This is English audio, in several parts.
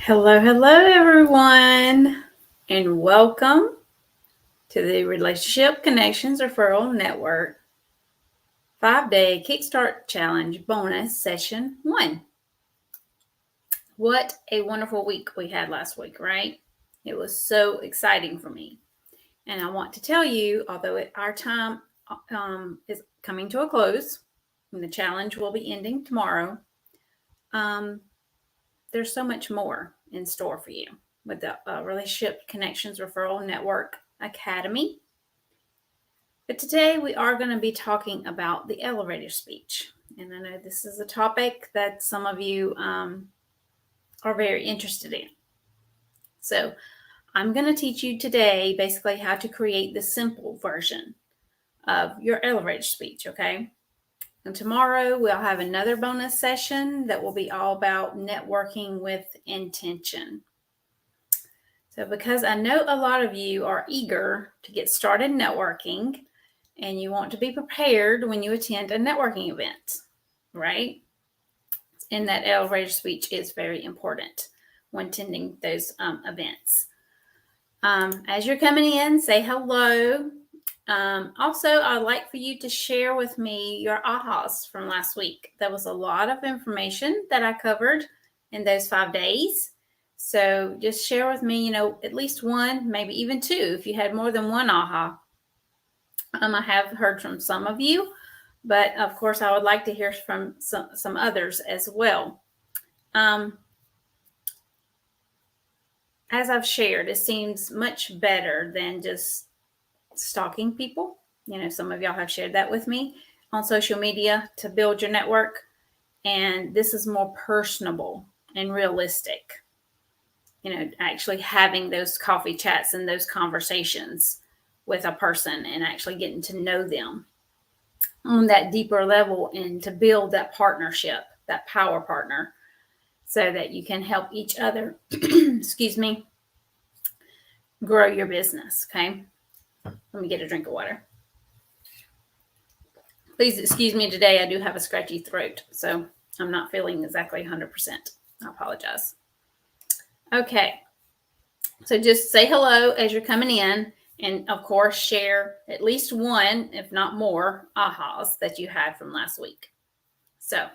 Hello, everyone, and welcome to the Relationship Connections Referral Network 5-Day Kickstart Challenge Bonus Session 1. What a wonderful week we had last week, right? It was so exciting for me. And I want to tell you, although our time is coming to a close, and the challenge will be ending tomorrow, there's so much more in store for you with the Relationship Connections Referral Network Academy. But today we are going to be talking about the elevator speech. And I know this is a topic that some of you are very interested in. So I'm going to teach you today basically how to create the simple version of your elevator speech, okay? And tomorrow we'll have another bonus session that will be all about networking with intention. So because I know a lot of you are eager to get started networking and you want to be prepared when you attend a networking event, right? And that elevator speech is very important when attending those events. As you're coming in, say hello. Also, I'd like for you to share with me your ahas from last week. There was a lot of information that I covered in those 5 days. So just share with me, at least one, maybe even two, if you had more than one aha. I have heard from some of you, but of course I would like to hear from some others as well. As I've shared, it seems much better than just stalking people. Some of y'all have shared that with me on social media to build your network. And this is more personable and realistic. Actually having those coffee chats and those conversations with a person and actually getting to know them on that deeper level and to build that partnership, that power partner, so that you can help each other, grow your business, okay? Let me get a drink of water. Please excuse me today. I do have a scratchy throat, so I'm not feeling exactly 100%. I apologize. Okay. So just say hello as you're coming in, and of course, share at least one, if not more, ahas that you had from last week. So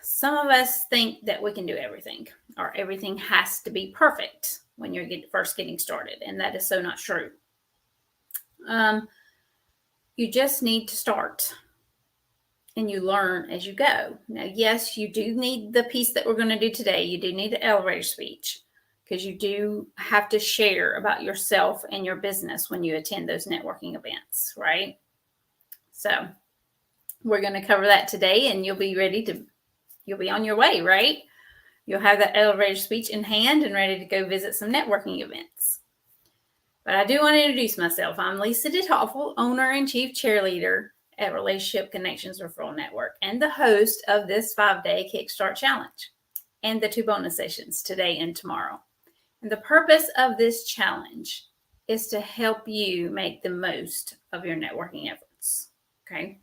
some of us think that we can do everything, or everything has to be perfect when you're first getting started, and that is so not true. You just need to start, and you learn as you go. Now, yes, you do need the piece that we're going to do today. You do need the elevator speech, because you do have to share about yourself and your business when you attend those networking events, right? So we're going to cover that today, and you'll be on your way, right? You'll have that elevator speech in hand and ready to go visit some networking events. But I do want to introduce myself. I'm Lisa DeToffel, owner and chief cheerleader at Relationship Connections Referral Network and the host of this 5-day Kickstart Challenge and the 2 bonus sessions today and tomorrow. And the purpose of this challenge is to help you make the most of your networking efforts, okay?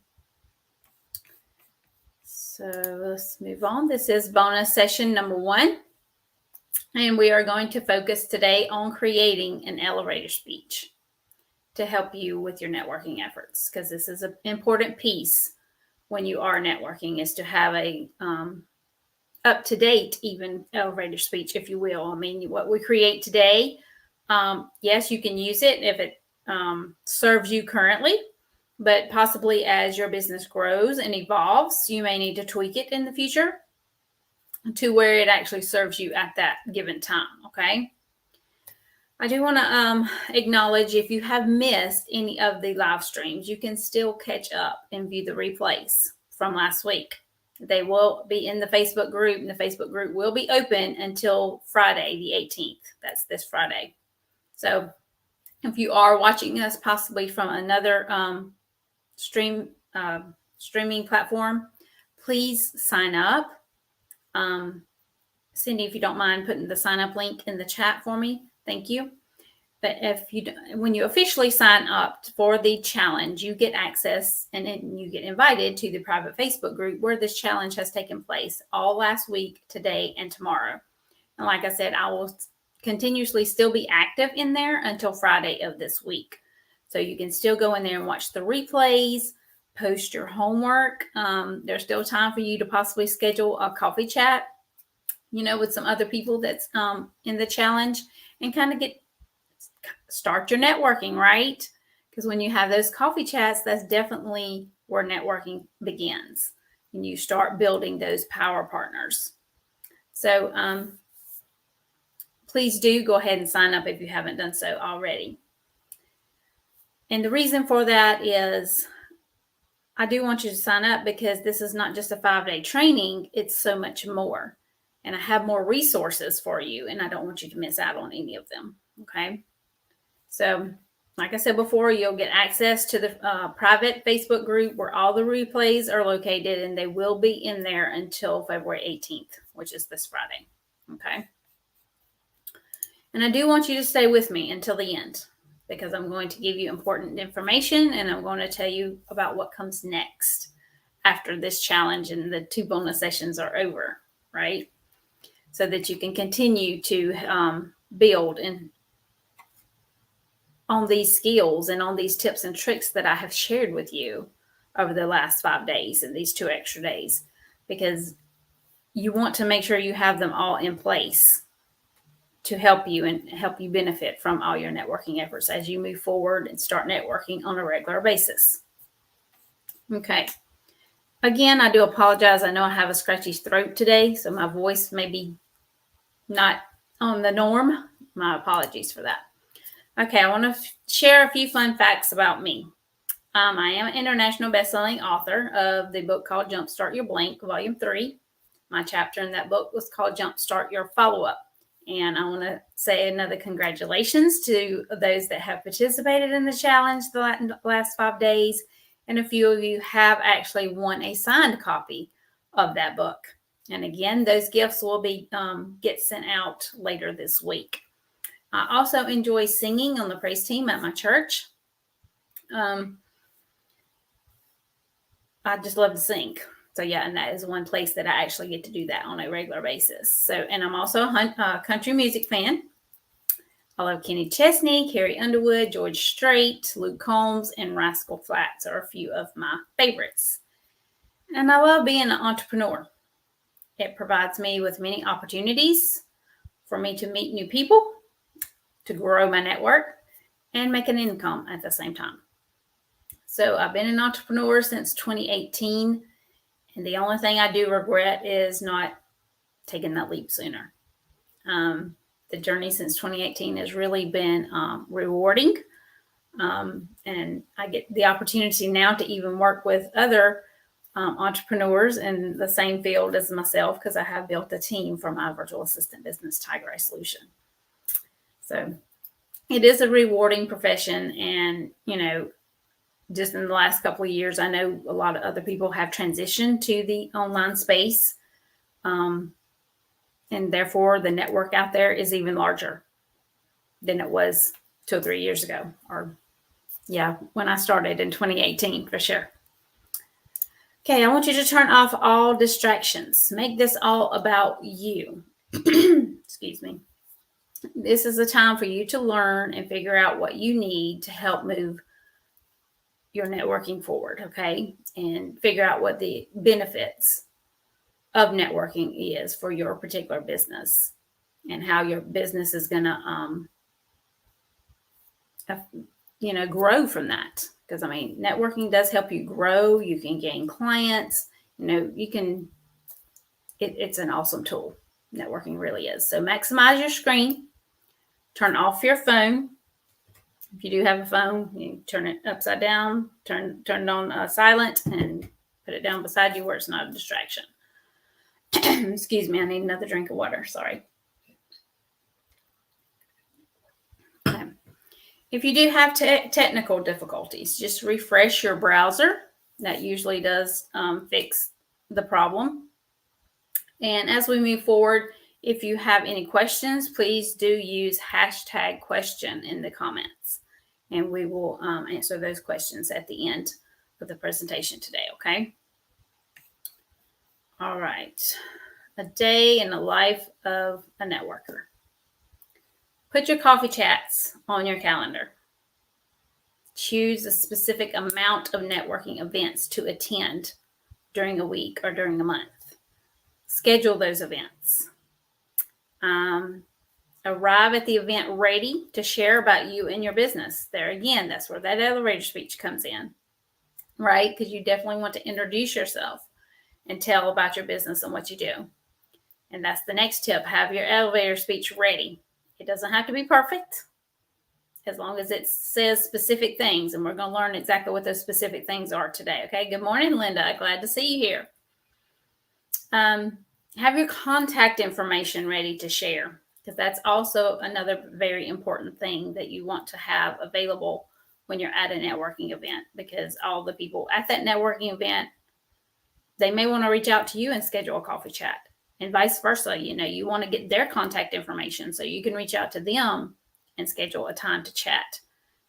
So let's move on. This is bonus session number 1. And we are going to focus today on creating an elevator speech to help you with your networking efforts, because this is an important piece when you are networking, is to have a up-to-date even elevator speech, if you will. I mean, what we create today, yes, you can use it if it serves you currently, but possibly as your business grows and evolves, you may need to tweak it in the future to where it actually serves you at that given time, okay? I do want to acknowledge, if you have missed any of the live streams, you can still catch up and view the replays from last week. They will be in the Facebook group, and the Facebook group will be open until Friday, the 18th. That's this Friday. So if you are watching us possibly from another streaming platform, please sign up. Cindy, if you don't mind putting the sign up link in the chat for me, thank you. But when you officially sign up for the challenge, you get access and then you get invited to the private Facebook group where this challenge has taken place all last week, today, and tomorrow. And like I said, I will continuously still be active in there until Friday of this week. So you can still go in there and watch the replays, post your homework. There's still time for you to possibly schedule a coffee chat, with some other people that's in the challenge, and kind of start your networking, right? Because when you have those coffee chats, that's definitely where networking begins. And you start building those power partners. So please do go ahead and sign up if you haven't done so already. And the reason for that is I do want you to sign up because this is not just a 5-day training, it's so much more. And I have more resources for you, and I don't want you to miss out on any of them, okay? So, like I said before, you'll get access to the private Facebook group where all the replays are located, and they will be in there until February 18th, which is this Friday, okay? And I do want you to stay with me until the end because I'm going to give you important information, and I'm going to tell you about what comes next after this challenge and the 2 bonus sessions are over, right? So that you can continue to build on these skills and on these tips and tricks that I have shared with you over the last 5 days and these 2 extra days, because you want to make sure you have them all in place to help you and help you benefit from all your networking efforts as you move forward and start networking on a regular basis. Okay. Again, I do apologize. I know I have a scratchy throat today, so my voice may be not on the norm. My apologies for that. Okay, I want to share a few fun facts about me. I am an international best-selling author of the book called Jumpstart Your Blank, Volume 3. My chapter in that book was called Jumpstart Your Follow-Up. And I want to say another congratulations to those that have participated in the challenge the last 5 days. And a few of you have actually won a signed copy of that book. And again, those gifts will be get sent out later this week. I also enjoy singing on the praise team at my church. I just love to sing. So yeah, and that is one place that I actually get to do that on a regular basis. So, and I'm also a country music fan. I love Kenny Chesney, Carrie Underwood, George Strait, Luke Combs, and Rascal Flatts are a few of my favorites. And I love being an entrepreneur. It provides me with many opportunities for me to meet new people, to grow my network, and make an income at the same time. So I've been an entrepreneur since 2018, and the only thing I do regret is not taking that leap sooner. The journey since 2018 has really been rewarding, and I get the opportunity now to even work with other entrepreneurs in the same field as myself because I have built a team for my virtual assistant business, Tiger Eye Solution. So it is a rewarding profession, and just in the last couple of years, I know a lot of other people have transitioned to the online space. And therefore, the network out there is even larger than it was 2 or 3 years ago. Or, yeah, when I started in 2018, for sure. Okay, I want you to turn off all distractions. Make this all about you. Excuse me. This is a time for you to learn and figure out what you need to help move your networking forward, okay? And figure out what the benefits of networking is for your particular business and how your business is going to, grow from that. Because, networking does help you grow. You can gain clients. It's an awesome tool. Networking really is. So maximize your screen. Turn off your phone. If you do have a phone, you turn it upside down, turn it on silent, and put it down beside you where it's not a distraction. Excuse me, I need another drink of water. Sorry. Okay. If you do have technical difficulties, just refresh your browser. That usually does fix the problem. And as we move forward, If you have any questions, please do use #question in the comments, and we will answer those questions at the end of the presentation today, okay? All right. A day in the life of a networker. Put your coffee chats on your calendar. Choose a specific amount of networking events to attend during a week or during a month. Schedule those events. Arrive at the event ready to share about you and your business. There again, that's where that elevator speech comes in, right? Because you definitely want to introduce yourself and tell about your business and what you do. And that's the next tip. Have your elevator speech ready. It doesn't have to be perfect, as long as it says specific things. And we're going to learn exactly what those specific things are today. Okay. Good morning, Linda. Glad to see you here. Have your contact information ready to share, because that's also another very important thing that you want to have available when you're at a networking event, because all the people at that networking event, they may want to reach out to you and schedule a coffee chat, and vice versa. You want to get their contact information so you can reach out to them and schedule a time to chat,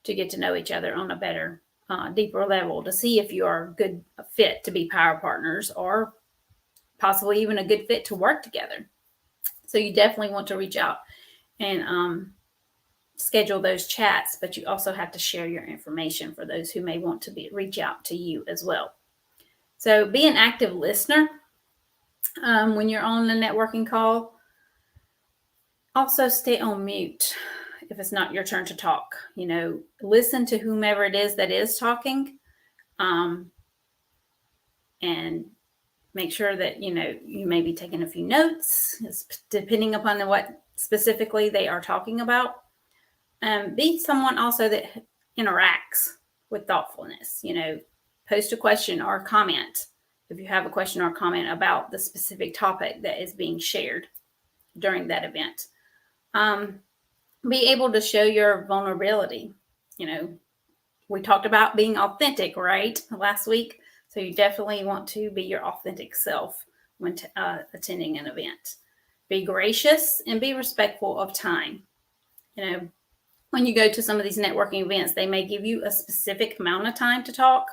to get to know each other on a better, deeper level, to see if you are a good fit to be power partners, or possibly even a good fit to work together. So you definitely want to reach out and schedule those chats, but you also have to share your information for those who may want to reach out to you as well. So be an active listener when you're on a networking call. Also stay on mute if it's not your turn to talk. Listen to whomever it is that is talking, and make sure that, you may be taking a few notes, depending upon what specifically they are talking about. Be someone also that interacts with thoughtfulness. Post a question or a comment if you have a question or a comment about the specific topic that is being shared during that event. Be able to show your vulnerability. We talked about being authentic, right, last week. So you definitely want to be your authentic self when attending an event. Be gracious and be respectful of time. When you go to some of these networking events, they may give you a specific amount of time to talk.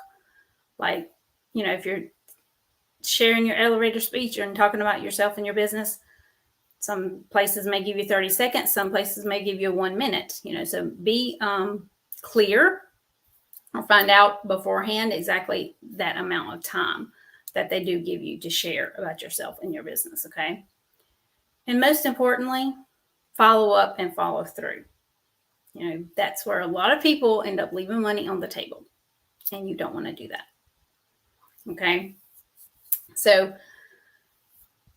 Like, if you're sharing your elevator speech and talking about yourself and your business, some places may give you 30 seconds. Some places may give you 1 minute. So be clear, or find out beforehand exactly that amount of time that they do give you to share about yourself and your business, okay? And most importantly, follow up and follow through. That's where a lot of people end up leaving money on the table, and you don't want to do that, okay? So,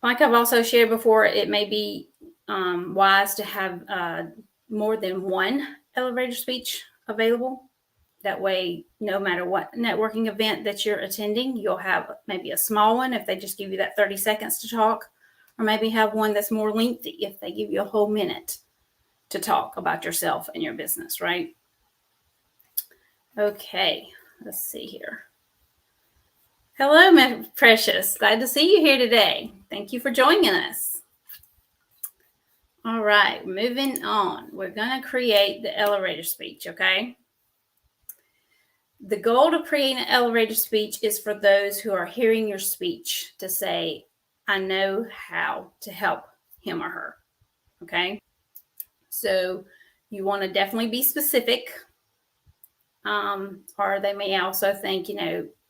like I've also shared before, it may be wise to have more than one elevator speech available. That way, no matter what networking event that you're attending, you'll have maybe a small one if they just give you that 30 seconds to talk, or maybe have one that's more lengthy if they give you a whole minute to talk about yourself and your business, right? Okay, let's see here. Hello, my precious. Glad to see you here today. Thank you for joining us. All right, moving on. We're going to create the elevator speech, okay? The goal to create an elevator speech is for those who are hearing your speech to say, I know how to help him or her, okay? So you want to definitely be specific, or they may also think,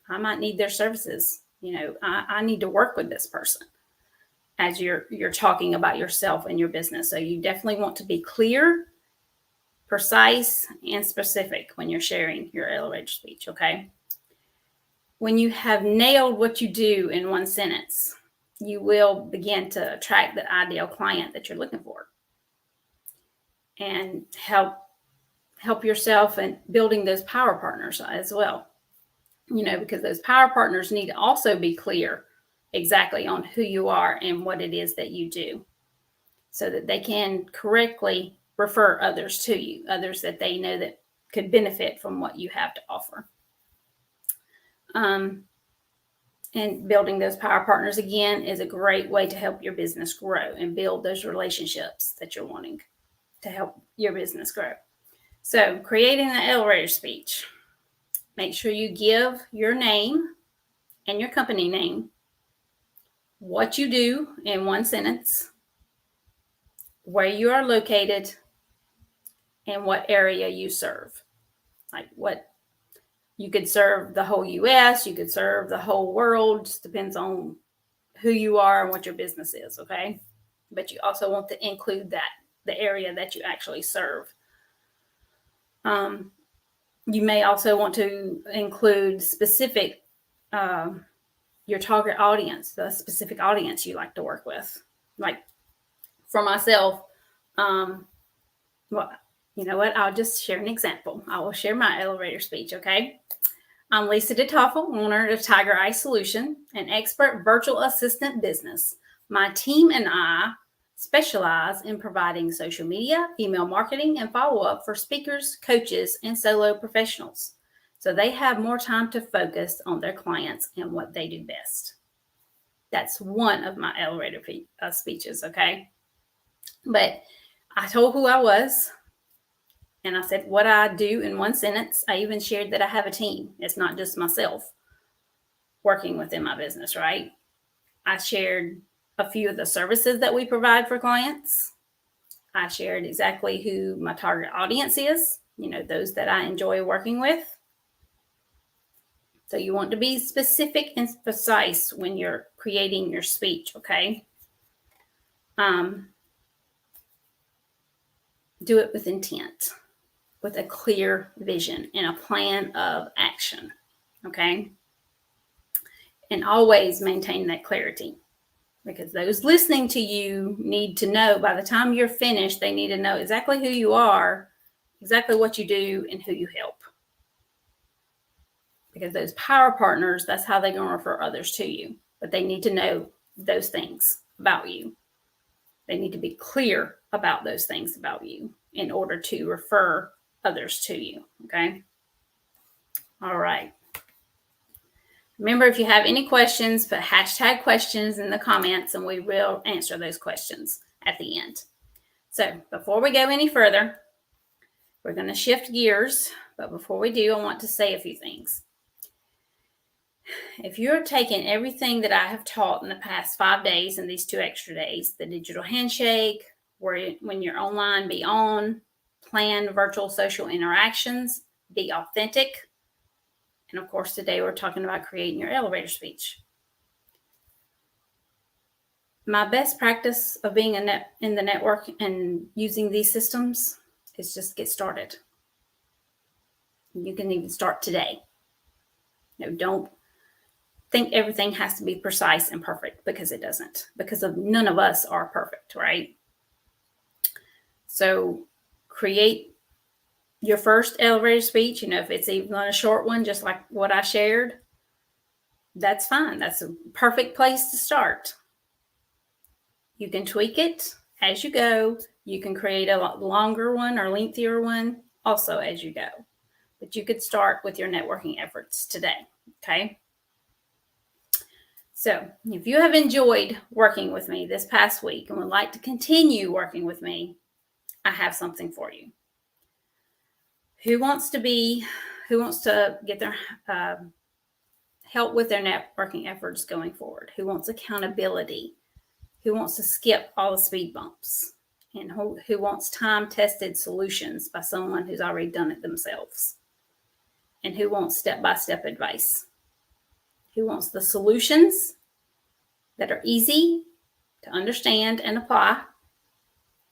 I might need their services. I need to work with this person as you're talking about yourself and your business. So you definitely want to be clear, precise, and specific when you're sharing your elevator speech, okay? When you have nailed what you do in one sentence, you will begin to attract the ideal client that you're looking for, and help yourself in building those power partners as well. Because those power partners need to also be clear exactly on who you are and what it is that you do, so that they can correctly refer others to you, others that they know that could benefit from what you have to offer. And building those power partners, again, is a great way to help your business grow and build those relationships that you're wanting to help your business grow. So creating the elevator speech. Make sure you give your name and your company name, what you do in one sentence, where you are located, and what area you serve. Like what you could serve the whole US, you could serve the whole world, just depends on who you are and what your business is, okay? But you also want to include that, the area that you actually serve. You may also want to include specific, your target audience, the specific audience you like to work with. Like for myself, well, you know what? I'll just share an example. I will share my elevator speech, okay? I'm Lisa DeToffel, owner of Tiger Eye Solution, an expert virtual assistant business. My team and I specialize in providing social media, email marketing, and follow-up for speakers, coaches, and solo professionals, so they have more time to focus on their clients and what they do best. That's one of my elevator speeches, okay? But I told who I was, and I said what I do in one sentence. I even shared that I have a team. It's not just myself working within my business, right? I shared a few of the services that we provide for clients. I shared exactly who my target audience is, you know, those that I enjoy working with. So you want to be specific and precise when you're creating your speech, okay? Do it with intent, with a clear vision and a plan of action, okay? And always maintain that clarity, because those listening to you need to know by the time you're finished, they need to know exactly who you are, exactly what you do, and who you help. Because those power partners, that's how they're going to refer others to you. But they need to know those things about you. They need to be clear about those things about you in order to refer others to you, okay? All right. Remember, if you have any questions, put hashtag questions in the comments and we will answer those questions at the end. So before we go any further, we're going to shift gears. But before we do, I want to say a few things. If you're taking everything that I have taught in the past 5 days and these 2 extra days, the digital handshake, when you're online, be on, plan virtual social interactions, be authentic, and of course, today we're talking about creating your elevator speech. My best practice of being in the network and using these systems is just get started. You can even start today. You know, don't think everything has to be precise and perfect, because it doesn't, because none of us are perfect, right? So create your first elevator speech. You know, if it's even a short one, just like what I shared, that's fine. That's a perfect place to start. You can tweak it as you go. You can create a longer one or lengthier one also as you go. But you could start with your networking efforts today, okay? So if you have enjoyed working with me this past week and would like to continue working with me, I have something for you. Who wants to get their help with their networking efforts going forward? Who wants accountability? Who wants to skip all the speed bumps? And who wants time-tested solutions by someone who's already done it themselves? And who wants step-by-step advice? Who wants the solutions that are easy to understand and apply?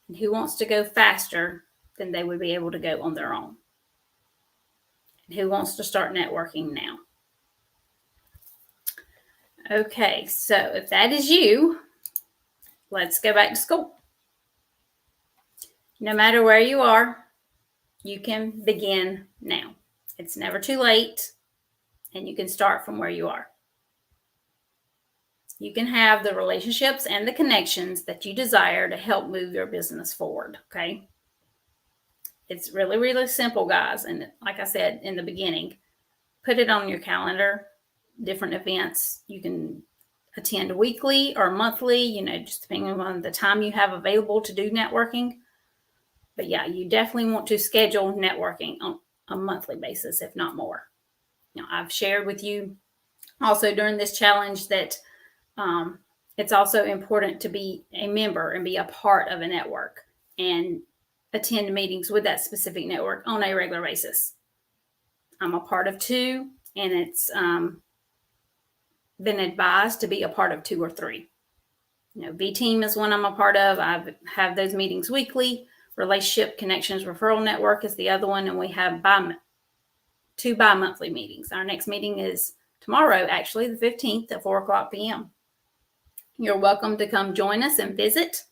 And who wants to go faster than they would be able to go on their own? And who wants to start networking now? Okay, so if that is you, let's go back to school. No matter where you are, you can begin now. It's never too late, and you can start from where you are. You can have the relationships and the connections that you desire to help move your business forward, okay? It's really, really simple, guys. And like I said in the beginning, put it on your calendar. different events. You can attend weekly or monthly, just depending on the time you have available to do networking. But yeah, you definitely want to schedule networking on a monthly basis, if not more. I've shared with you also during this challenge that it's also important to be a member and be a part of a network and attend meetings with that specific network on a regular basis. I'm a part of 2, and it's been advised to be a part of 2 or 3. V-Team is one I'm a part of. I have those meetings weekly. Relationship Connections Referral Network is the other one, and we have 2 bi-monthly meetings. Our next meeting is tomorrow, actually, the 15th at 4:00 p.m. You're welcome to come join us and visit.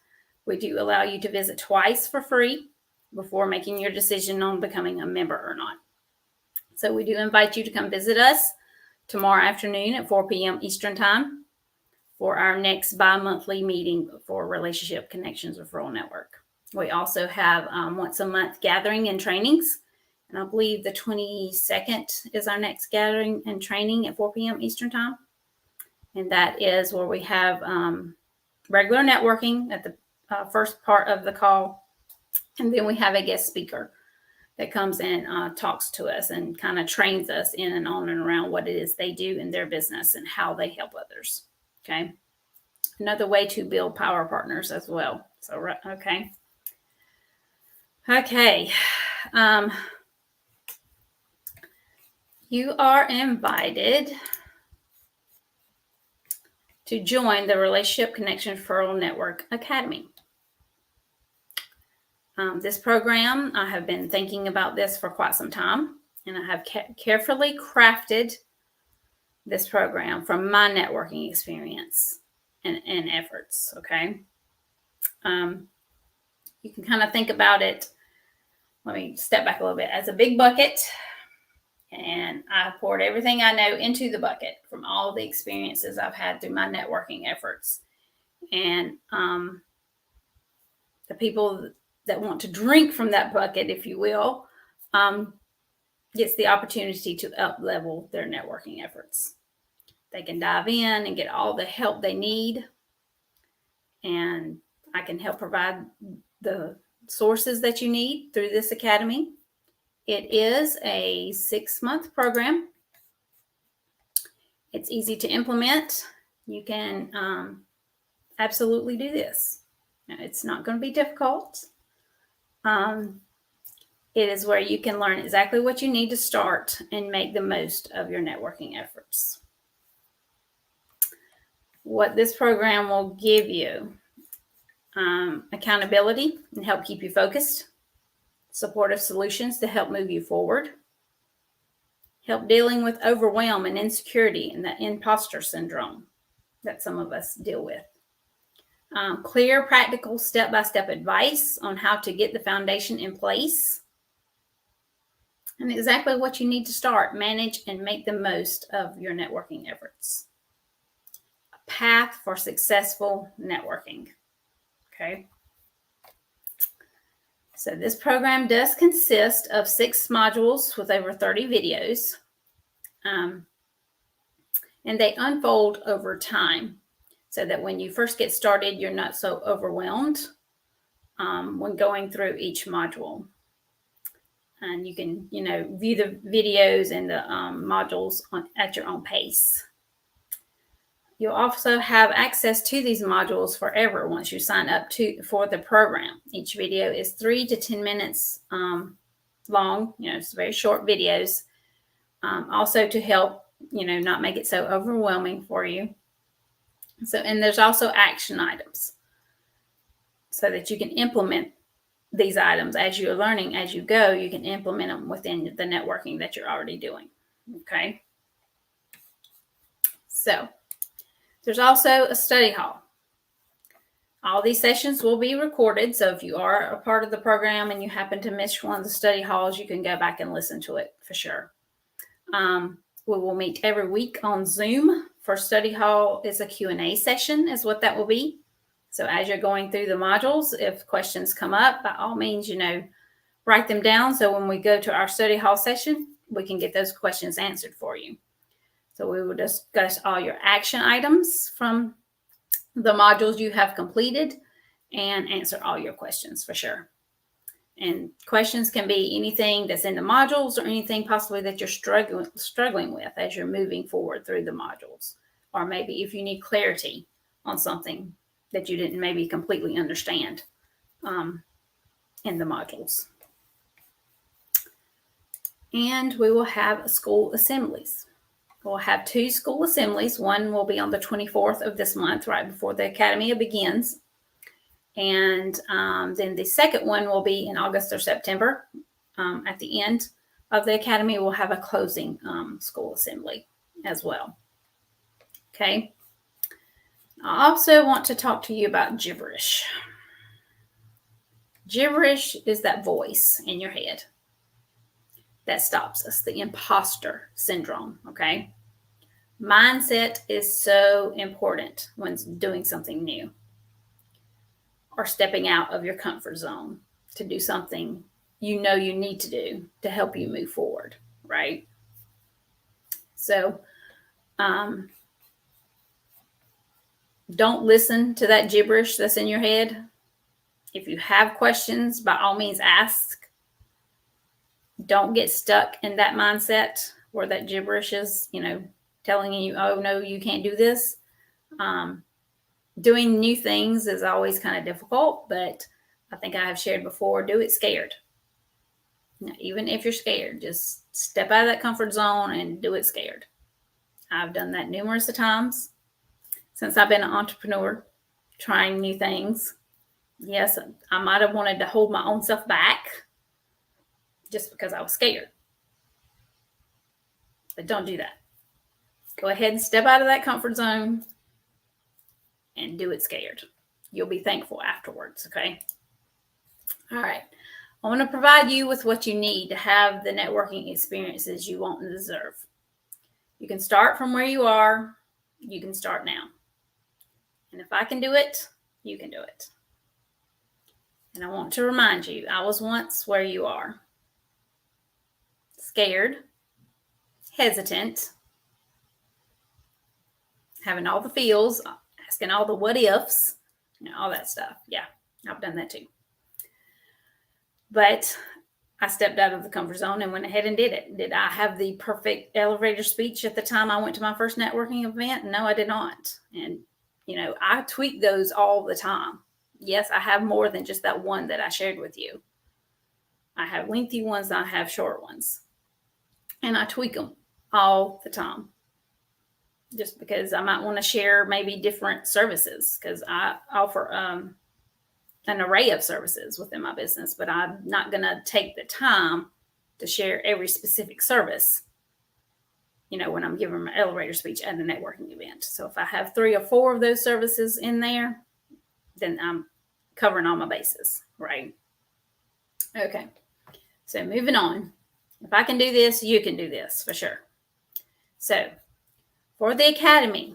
We do allow you to visit twice for free before making your decision on becoming a member or not. So we do invite you to come visit us tomorrow afternoon at 4 p.m. Eastern Time for our next bi-monthly meeting for Relationship Connections Referral Network. We also have once a month gathering and trainings. And I believe the 22nd is our next gathering and training at 4 p.m. Eastern Time. And that is where we have regular networking at the first part of the call. And then we have a guest speaker that comes and talks to us and kind of trains us in and on and around what it is they do in their business and how they help others. Okay. Another way to build power partners as well. So, okay. Okay. You are invited to join the Relationship Connection Referral Network Academy. This program, I have been thinking about this for quite some time, and I have carefully crafted this program from my networking experience and efforts, okay? You can kind of think about it, let me step back a little bit, as a big bucket, and I poured everything I know into the bucket from all the experiences I've had through my networking efforts. And the people that want to drink from that bucket, if you will, gets the opportunity to up-level their networking efforts. They can dive in and get all the help they need. And I can help provide the sources that you need through this academy. It is a 6-month program. It's easy to implement. You can absolutely do this. Now, it's not going to be difficult. It is where you can learn exactly what you need to start and make the most of your networking efforts. What this program will give you: accountability and help keep you focused, supportive solutions to help move you forward, help dealing with overwhelm and insecurity and that imposter syndrome that some of us deal with. Clear, practical, step-by-step advice on how to get the foundation in place and exactly what you need to start, manage, and make the most of your networking efforts. A path for successful networking. Okay. So this program does consist of 6 modules with over 30 videos. And they unfold over time so that when you first get started, you're not so overwhelmed when going through each module. And you can, view the videos and the modules at your own pace. You'll also have access to these modules forever once you sign up for the program. Each video is 3 to 10 minutes long. It's very short videos. Also to help, not make it so overwhelming for you. And there's also action items so that you can implement these items as you're learning, as you go. You can implement them within the networking that you're already doing. Okay. So there's also a study hall. All these sessions will be recorded. So if you are a part of the program and you happen to miss one of the study halls, you can go back and listen to it for sure. We will meet every week on Zoom. For study hall is a Q&A session is what that will be. So as you're going through the modules, if questions come up, by all means, write them down. So when we go to our study hall session, we can get those questions answered for you. So we will discuss all your action items from the modules you have completed and answer all your questions for sure. And questions can be anything that's in the modules or anything possibly that you're struggling with as you're moving forward through the modules. Or maybe if you need clarity on something that you didn't maybe completely understand in the modules. And we will have school assemblies. We'll have 2 school assemblies. One will be on the 24th of this month, right before the academy begins. And then the second one will be in August or September. At the end of the academy, we'll have a closing school assembly as well. Okay. I also want to talk to you about gibberish. Gibberish is that voice in your head that stops us, the imposter syndrome, okay? Mindset is so important when doing something new or stepping out of your comfort zone to do something you know you need to do to help you move forward, right? So don't listen to that gibberish that's in your head. If you have questions, by all means ask. Don't get stuck in that mindset where that gibberish is, telling you, oh, no, you can't do this. Doing new things is always kind of difficult, but I think I have shared before, do it scared. Even if you're scared, just step out of that comfort zone and do it scared. I've done that numerous times since I've been an entrepreneur, trying new things. Yes, I might have wanted to hold my own self back just because I was scared. But don't do that. Go ahead and step out of that comfort zone and do it scared. You'll be thankful afterwards, okay? All right. I want to provide you with what you need to have the networking experiences you want and deserve. You can start from where you are. You can start now. And if I can do it, you can do it. And I want to remind you, I was once where you are. Scared, hesitant, having all the feels, asking all the what ifs, all that stuff. Yeah, I've done that too. But I stepped out of the comfort zone and went ahead and did it. Did I have the perfect elevator speech at the time I went to my first networking event? No, I did not. And, I tweak those all the time. Yes, I have more than just that one that I shared with you. I have lengthy ones, I have short ones. And I tweak them all the time. Just because I might want to share maybe different services, because I offer an array of services within my business, but I'm not going to take the time to share every specific service, when I'm giving my elevator speech at a networking event. So if I have 3 or 4 of those services in there, then I'm covering all my bases, right? Okay. So moving on. If I can do this, you can do this for sure. So for the academy,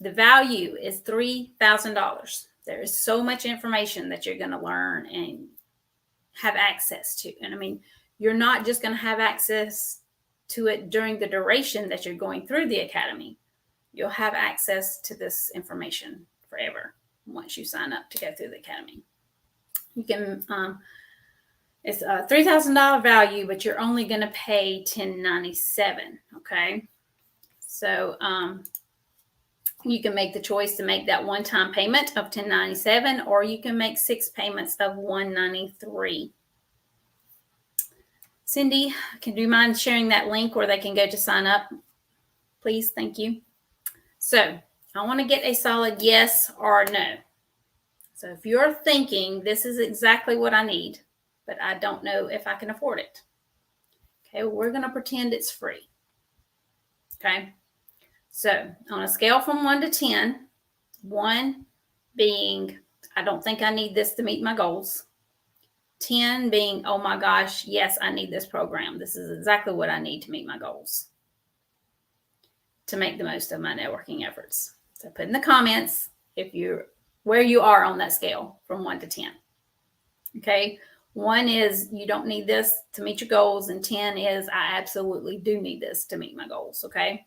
the value is $3,000. There is so much information that you're going to learn and have access to. And you're not just going to have access to it during the duration that you're going through the academy. You'll have access to this information forever once you sign up to go through the academy. You can, it's a $3,000 value, but you're only going to pay $1,097. Okay. So, you can make the choice to make that one-time payment of $1,097, or you can make 6 payments of $193. Cindy, can you mind sharing that link where they can go to sign up? Please, thank you. So I want to get a solid yes or no. So if you're thinking this is exactly what I need, but I don't know if I can afford it. Okay, well, we're going to pretend it's free. Okay. So on a scale from 1 to 10, 1 being, I don't think I need this to meet my goals. 10 being, oh my gosh, yes, I need this program. This is exactly what I need to meet my goals, to make the most of my networking efforts. So put in the comments where you are on that scale from 1 to 10. Okay. 1 is you don't need this to meet your goals, and 10 is I absolutely do need this to meet my goals. Okay.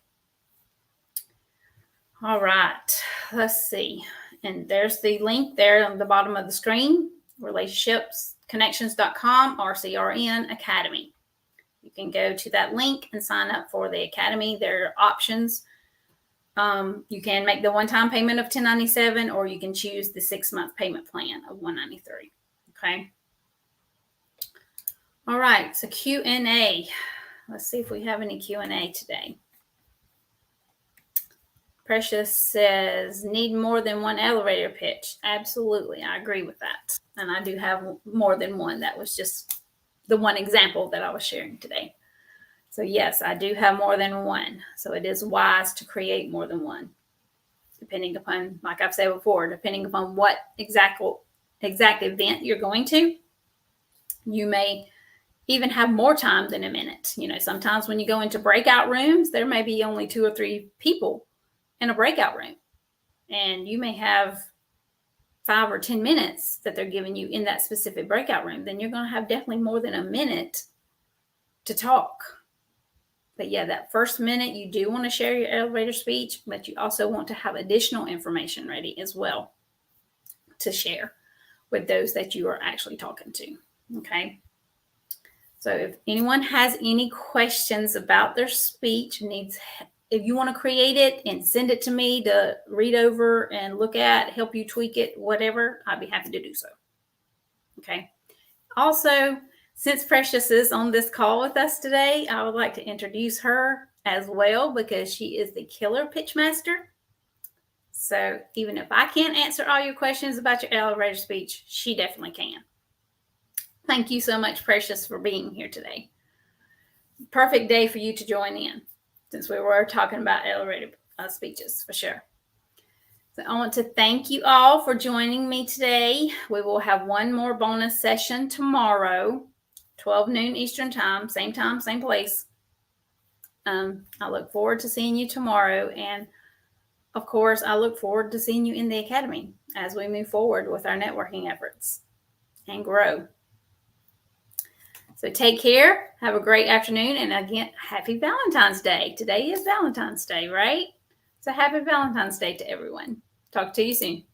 All right, let's see. And there's the link there on the bottom of the screen, relationshipsconnections.com, RCRN Academy. You can go to that link and sign up for the Academy. There are options. You can make the one-time payment of $10.97, or you can choose the 6-month payment plan of $193. Okay. All right, so Q&A. Let's see if we have any Q&A today. Precious says, need more than one elevator pitch. Absolutely, I agree with that. And I do have more than one. That was just the one example that I was sharing today. So yes, I do have more than one. So it is wise to create more than one, depending upon, like I've said before, depending upon what exact event you're going to. You may even have more time than a minute. You know, sometimes when you go into breakout rooms, there may be only 2 or 3 people in a breakout room, and you may have 5 or 10 minutes that they're giving you in that specific breakout room. Then you're going to have definitely more than a minute to talk. But yeah, that first minute, you do want to share your elevator speech, but you also want to have additional information ready as well to share with those that you are actually talking to. Okay. So if anyone has any questions about their speech, if you want to create it and send it to me to read over and look at, help you tweak it, whatever, I'd be happy to do so. Okay. Also, since Precious is on this call with us today, I would like to introduce her as well, because she is the killer pitch master. So even if I can't answer all your questions about your elevator speech, she definitely can. Thank you so much, Precious, for being here today. Perfect day for you to join in, since we were talking about elevator speeches for sure. So I want to thank you all for joining me today. We will have one more bonus session tomorrow, 12 noon Eastern time, same place. I look forward to seeing you tomorrow. And of course, I look forward to seeing you in the Academy as we move forward with our networking efforts and grow. So take care. Have a great afternoon. And again, happy Valentine's Day. Today is Valentine's Day, right? So happy Valentine's Day to everyone. Talk to you soon.